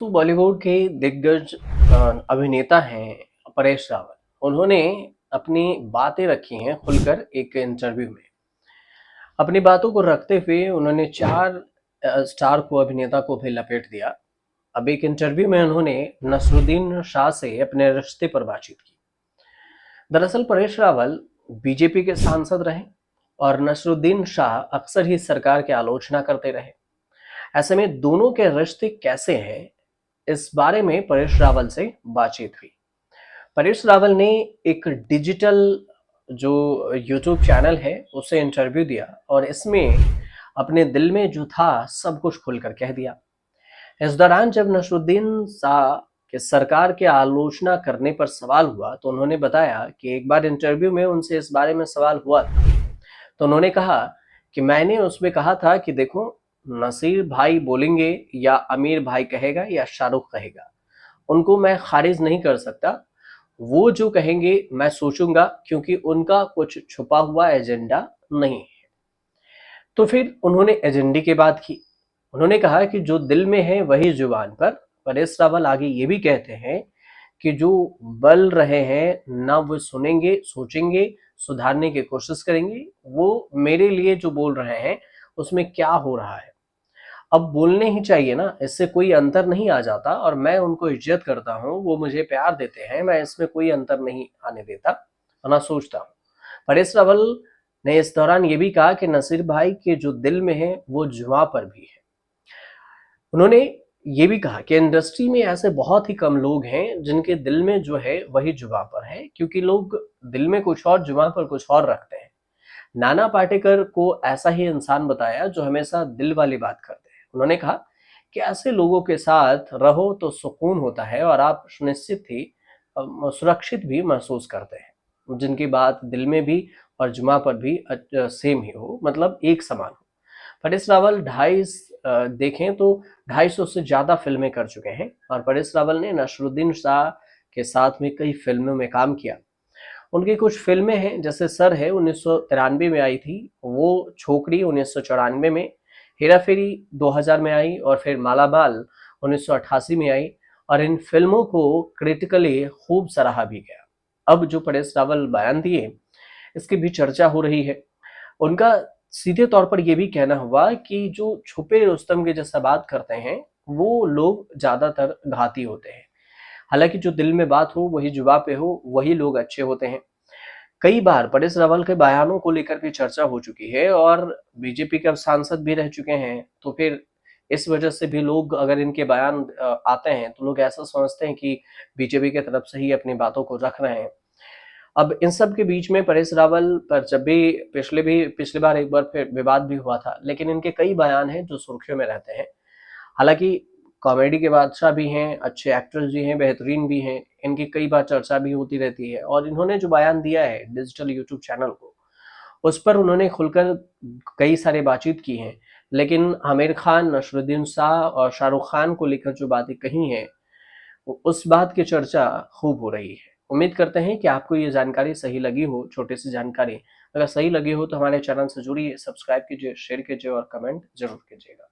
तो बॉलीवुड के दिग्गज अभिनेता हैं परेश रावल। उन्होंने अपनी बातें रखी हैं खुलकर एक इंटरव्यू में। अपनी बातों को रखते हुए उन्होंने चार स्टार को अभिनेता को भी लपेट दिया। अब एक इंटरव्यू में उन्होंने नसरुद्दीन शाह से अपने रिश्ते पर बातचीत की। दरअसल परेश रावल बीजेपी के सांसद रहे और नसरुद्दीन शाह अक्सर ही सरकार की आलोचना करते रहे। ऐसे में दोनों के रिश्ते कैसे हैं, इस बारे में परेश रावल से बातचीत हुई। परेश रावल ने एक डिजिटल जो यूट्यूब चैनल है उसे इंटरव्यू दिया और इसमें अपने दिल में जो था सब कुछ खुलकर कह दिया। इस दौरान जब नसरुद्दीन शाह के सरकार की आलोचना करने पर सवाल हुआ तो उन्होंने बताया कि एक बार इंटरव्यू में उनसे इस बारे में सवाल हुआ था, तो उन्होंने कहा कि मैंने उसमें कहा था कि देखो, नसीर भाई बोलेंगे या आमिर भाई कहेगा या शाहरुख कहेगा, उनको मैं खारिज नहीं कर सकता। वो जो कहेंगे मैं सोचूंगा, क्योंकि उनका कुछ छुपा हुआ एजेंडा नहीं है। तो फिर उन्होंने एजेंडे की बात की। उन्होंने कहा कि जो दिल में है वही जुबान पर। परेश रावल आगे ये भी कहते हैं कि जो बल रहे हैं ना वो सुनेंगे, सोचेंगे, सुधारने की कोशिश करेंगे। वो मेरे लिए जो बोल रहे हैं उसमें क्या हो रहा है, अब बोलने ही चाहिए ना, इससे कोई अंतर नहीं आ जाता और मैं उनको इज्जत करता हूँ, वो मुझे प्यार देते हैं, मैं इसमें कोई अंतर नहीं आने देता और ना सोचता हूँ। परेश रावल ने इस दौरान ये भी कहा कि नसीर भाई के जो दिल में है वो जुआ पर भी है। उन्होंने ये भी कहा कि इंडस्ट्री में ऐसे बहुत ही कम लोग हैं जिनके दिल में जो है वही जुआ पर है, क्योंकि लोग दिल में कुछ और जुआ पर कुछ और रखते हैं। नाना पाटेकर को ऐसा ही इंसान बताया जो हमेशा दिल वाली बात करते हैं। उन्होंने कहा कि ऐसे लोगों के साथ रहो तो सुकून होता है और आप सुनिश्चित ही सुरक्षित भी महसूस करते हैं, जिनकी बात दिल में भी और जुमा पर भी सेम ही हो, मतलब एक समान हो। परेश रावल देखें तो 250 से ज्यादा फिल्में कर चुके हैं और परेश रावल ने नसरुद्दीन शाह के साथ में कई फिल्मों में काम किया। उनकी कुछ फिल्में हैं, जैसे सर है 1993 में आई थी, वो छोकरी 1994 में, हेरा फेरी 2000 में आई और फिर मालामाल 1988 में आई। और इन फिल्मों को क्रिटिकली खूब सराहा भी गया। अब जो परेश रावल बयान दिए इसकी भी चर्चा हो रही है। उनका सीधे तौर पर यह भी कहना हुआ कि जो छुपे रुस्तम के जैसा बात करते हैं वो लोग ज्यादातर घाती होते हैं। हालांकि जो दिल में बात हो वही जुबा पे हो, वही लोग अच्छे होते हैं। कई बार परेश रावल के बयानों को लेकर भी चर्चा हो चुकी है और बीजेपी के अब सांसद भी रह चुके हैं, तो फिर इस वजह से भी लोग अगर इनके बयान आते हैं तो लोग ऐसा समझते हैं कि बीजेपी की तरफ से ही अपनी बातों को रख रहे हैं। अब इन सब के बीच में परेश रावल पर जब भी पिछली बार एक बार फिर विवाद भी हुआ था, लेकिन इनके कई बयान हैं जो सुर्खियों में रहते हैं। हालांकि कॉमेडी के बादशाह भी हैं, अच्छे एक्टर्स भी हैं, बेहतरीन भी हैं, इनकी कई बार चर्चा भी होती रहती है। और इन्होंने जो बयान दिया है डिजिटल यूट्यूब चैनल को, उस पर उन्होंने खुलकर कई सारे बातचीत की हैं। लेकिन आमिर खान, नसरुद्दीन शाह और शाहरुख खान को लेकर जो बातें कही हैं, उस बात की चर्चा खूब हो रही है। उम्मीद करते हैं कि आपको ये जानकारी सही लगी हो, छोटी सी जानकारी। अगर सही लगी हो तो हमारे चैनल से जुड़िए, सब्सक्राइब कीजिए, शेयर कीजिए और कमेंट जरूर कीजिएगा।